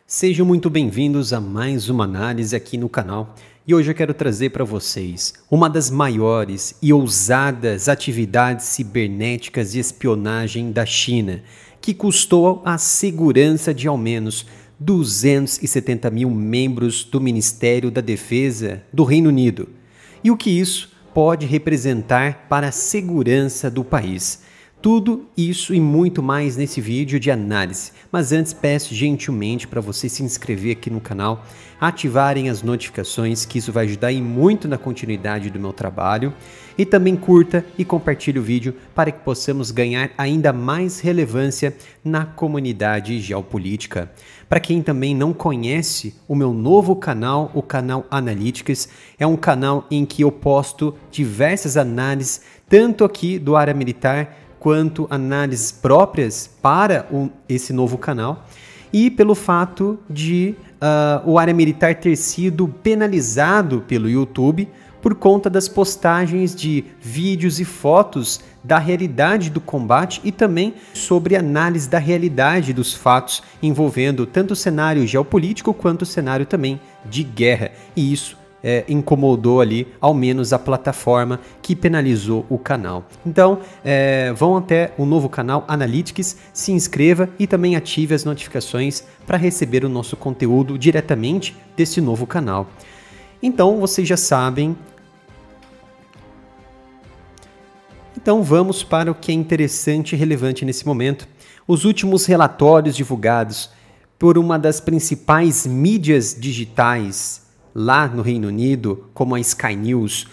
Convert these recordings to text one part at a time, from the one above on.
Sejam muito bem-vindos a mais uma análise aqui no canal. E hoje eu quero trazer para vocês uma das maiores e ousadas atividades cibernéticas de espionagem da China, que custou a segurança de ao menos 270 mil membros do Ministério da Defesa do Reino Unido. E o que isso pode representar para a segurança do país. Tudo isso e muito mais nesse vídeo de análise. Mas antes peço gentilmente para você se inscrever aqui no canal, ativarem as notificações, que isso vai ajudar e muito na continuidade do meu trabalho. E também curta e compartilhe o vídeo para que possamos ganhar ainda mais relevância na comunidade geopolítica. Para quem também não conhece o meu novo canal, o canal Analytics, é um canal em que eu posto diversas análises, tanto aqui do área militar, quanto análises próprias para esse novo canal, e pelo fato de o área militar ter sido penalizado pelo YouTube por conta das postagens de vídeos e fotos da realidade do combate e também sobre análise da realidade dos fatos envolvendo tanto o cenário geopolítico quanto o cenário também de guerra. E isso incomodou ali, ao menos a plataforma que penalizou o canal. Então, vão até o novo canal Analytics, se inscreva e também ative as notificações para receber o nosso conteúdo diretamente desse novo canal. Então, vocês já sabem. Então, vamos para o que é interessante e relevante nesse momento. Os últimos relatórios divulgados por uma das principais mídias digitais lá no Reino Unido, como a Sky News,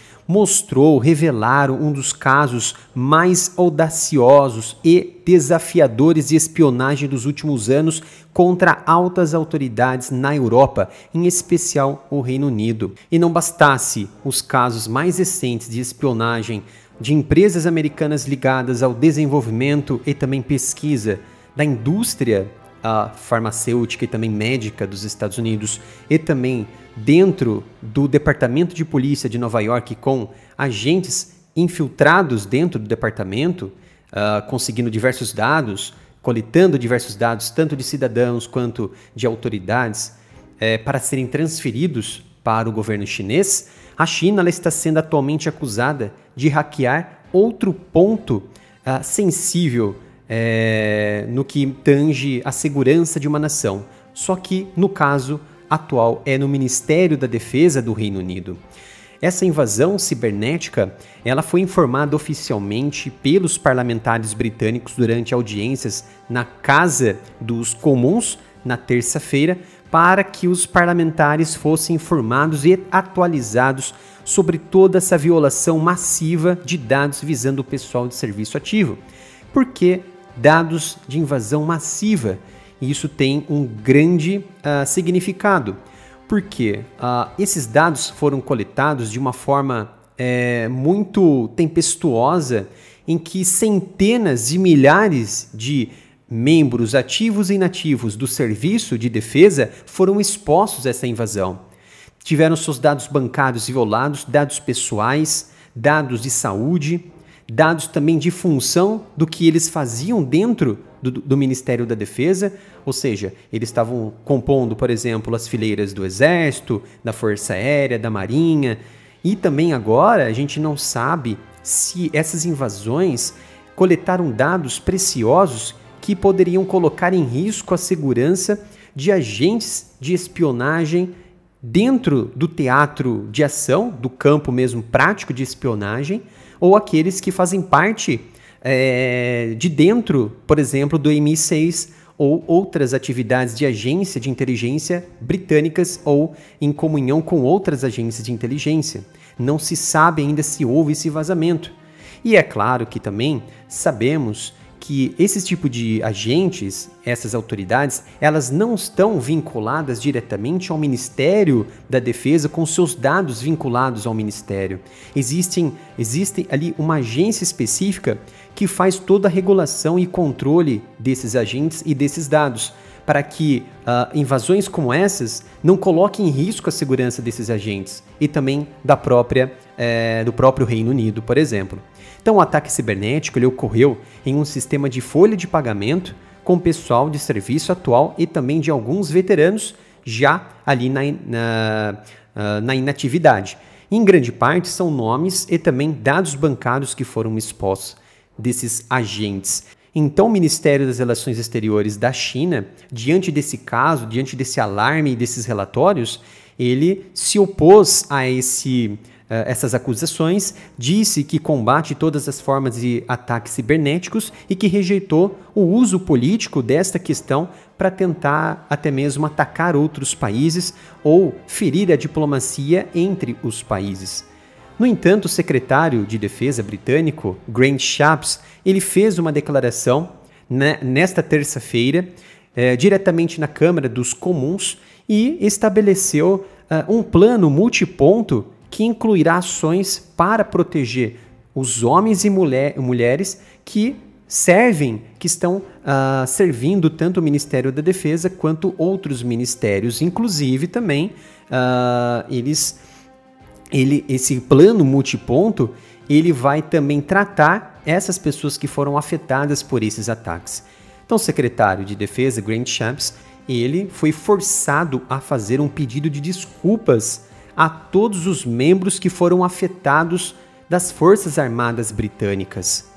revelaram um dos casos mais audaciosos e desafiadores de espionagem dos últimos anos contra altas autoridades na Europa, em especial o Reino Unido. E não bastasse os casos mais recentes de espionagem de empresas americanas ligadas ao desenvolvimento e também pesquisa da indústria farmacêutica e também médica dos Estados Unidos e também dentro do Departamento de Polícia de Nova York, com agentes infiltrados dentro do departamento, conseguindo diversos dados, coletando diversos dados, tanto de cidadãos quanto de autoridades, para serem transferidos para o governo chinês. A China ela está sendo atualmente acusada de hackear outro ponto sensível no que tange a segurança de uma nação, só que no caso atual é no Ministério da Defesa do Reino Unido. Essa invasão cibernética ela foi informada oficialmente pelos parlamentares britânicos durante audiências na Casa dos Comuns na terça-feira, para que os parlamentares fossem informados e atualizados sobre toda essa violação massiva de dados visando o pessoal de serviço ativo. Por que dados de invasão massiva? Isso tem um grande significado, porque esses dados foram coletados de uma forma muito tempestuosa, em que centenas de milhares de membros ativos e inativos do serviço de defesa foram expostos a essa invasão. Tiveram seus dados bancários violados, dados pessoais, dados de saúde, dados também de função do que eles faziam dentro do Ministério da Defesa, ou seja, eles estavam compondo, por exemplo, as fileiras do Exército, da Força Aérea, da Marinha, e também agora a gente não sabe se essas invasões coletaram dados preciosos que poderiam colocar em risco a segurança de agentes de espionagem dentro do teatro de ação, do campo mesmo prático de espionagem, ou aqueles que fazem parte de dentro, por exemplo, do MI6 ou outras atividades de agência de inteligência britânicas ou em comunhão com outras agências de inteligência. Não se sabe ainda se houve esse vazamento. E é claro que também sabemos que esse tipo de agentes, essas autoridades, elas não estão vinculadas diretamente ao Ministério da Defesa com seus dados vinculados ao Ministério. Existe ali uma agência específica que faz toda a regulação e controle desses agentes e desses dados, para que invasões como essas não coloquem em risco a segurança desses agentes e também do próprio Reino Unido, por exemplo. Então, o ataque cibernético ele ocorreu em um sistema de folha de pagamento com o pessoal de serviço atual e também de alguns veteranos já ali na inatividade. Em grande parte são nomes e também dados bancários que foram expostos desses agentes. Então o Ministério das Relações Exteriores da China, diante desse caso, diante desse alarme e desses relatórios, ele se opôs a essas acusações, disse que combate todas as formas de ataques cibernéticos e que rejeitou o uso político desta questão para tentar até mesmo atacar outros países ou ferir a diplomacia entre os países. No entanto, o secretário de Defesa britânico, Grant Shapps, ele fez uma declaração nesta terça-feira, diretamente na Câmara dos Comuns, e estabeleceu um plano multiponto que incluirá ações para proteger os homens e mulheres que estão servindo tanto o Ministério da Defesa quanto outros ministérios. Inclusive também esse plano multiponto ele vai também tratar essas pessoas que foram afetadas por esses ataques. Então o secretário de Defesa, Grant Shapps, ele foi forçado a fazer um pedido de desculpas a todos os membros que foram afetados das Forças Armadas Britânicas,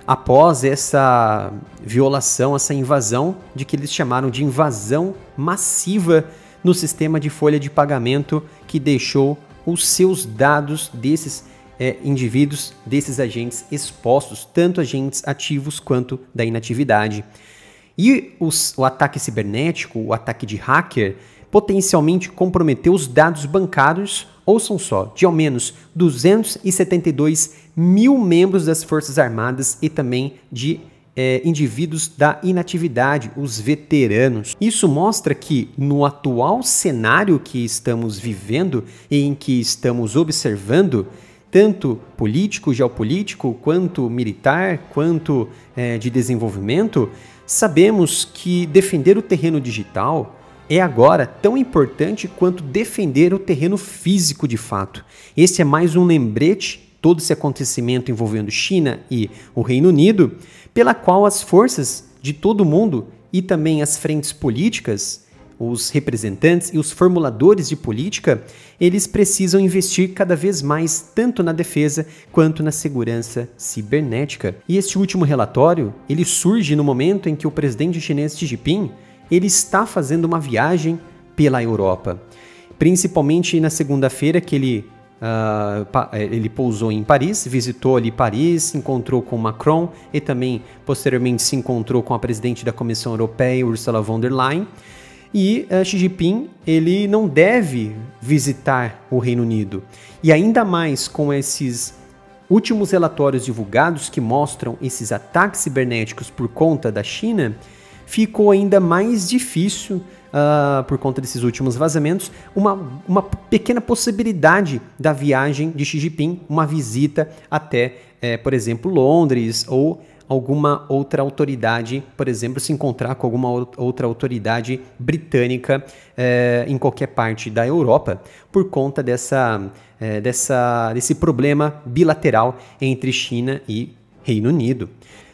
após essa violação, essa invasão, de que eles chamaram de invasão massiva no sistema de folha de pagamento, que deixou os seus dados desses indivíduos, desses agentes expostos, tanto agentes ativos quanto da inatividade. E o ataque cibernético, o ataque de hacker, potencialmente comprometeu os dados bancários, ouçam só, de ao menos 272 mil membros das Forças Armadas e também de indivíduos da inatividade, os veteranos. Isso mostra que no atual cenário que estamos vivendo e em que estamos observando, tanto político, geopolítico, quanto militar, quanto de desenvolvimento, sabemos que defender o terreno digital é agora tão importante quanto defender o terreno físico de fato. Esse é mais um lembrete, todo esse acontecimento envolvendo China e o Reino Unido, pela qual as forças de todo mundo e também as frentes políticas, os representantes e os formuladores de política, eles precisam investir cada vez mais tanto na defesa quanto na segurança cibernética. E este último relatório, ele surge no momento em que o presidente chinês Xi Jinping ele está fazendo uma viagem pela Europa, principalmente na segunda-feira que ele pousou em Paris, visitou ali Paris, se encontrou com Macron e também posteriormente se encontrou com a presidente da Comissão Europeia, Ursula von der Leyen. E Xi Jinping ele não deve visitar o Reino Unido. E ainda mais com esses últimos relatórios divulgados que mostram esses ataques cibernéticos por conta da China, ficou ainda mais difícil, por conta desses últimos vazamentos, uma pequena possibilidade da viagem de Xi Jinping, uma visita até, por exemplo, Londres ou alguma outra autoridade, por exemplo, se encontrar com alguma outra autoridade britânica em qualquer parte da Europa, por conta desse problema bilateral entre China e Reino Unido.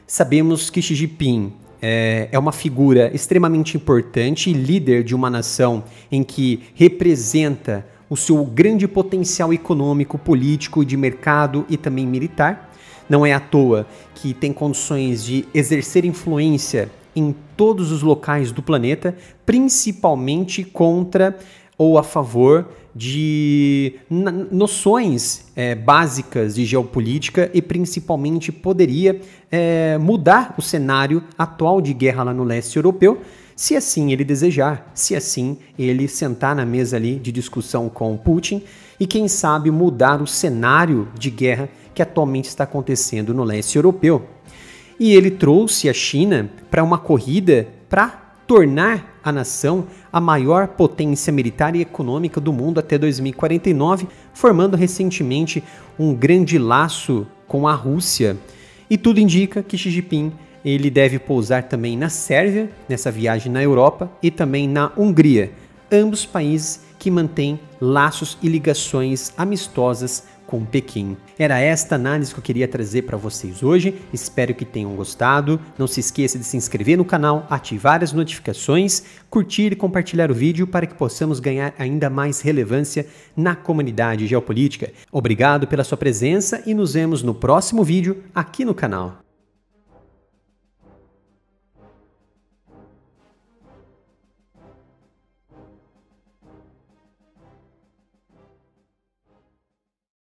Sabemos que Xi Jinping é uma figura extremamente importante e líder de uma nação em que representa o seu grande potencial econômico, político, de mercado e também militar. Não é à toa que tem condições de exercer influência em todos os locais do planeta, principalmente contra ou a favor de noções básicas de geopolítica e principalmente poderia mudar o cenário atual de guerra lá no leste europeu, se assim ele desejar, se assim ele sentar na mesa ali de discussão com Putin e quem sabe mudar o cenário de guerra que atualmente está acontecendo no leste europeu. E ele trouxe a China para uma corrida para tornar a nação a maior potência militar e econômica do mundo até 2049, formando recentemente um grande laço com a Rússia. E tudo indica que Xi Jinping ele deve pousar também na Sérvia, nessa viagem na Europa, e também na Hungria, ambos países que mantêm laços e ligações amistosas com Pequim. Era esta análise que eu queria trazer para vocês hoje, espero que tenham gostado. Não se esqueça de se inscrever no canal, ativar as notificações, curtir e compartilhar o vídeo para que possamos ganhar ainda mais relevância na comunidade geopolítica. Obrigado pela sua presença e nos vemos no próximo vídeo aqui no canal.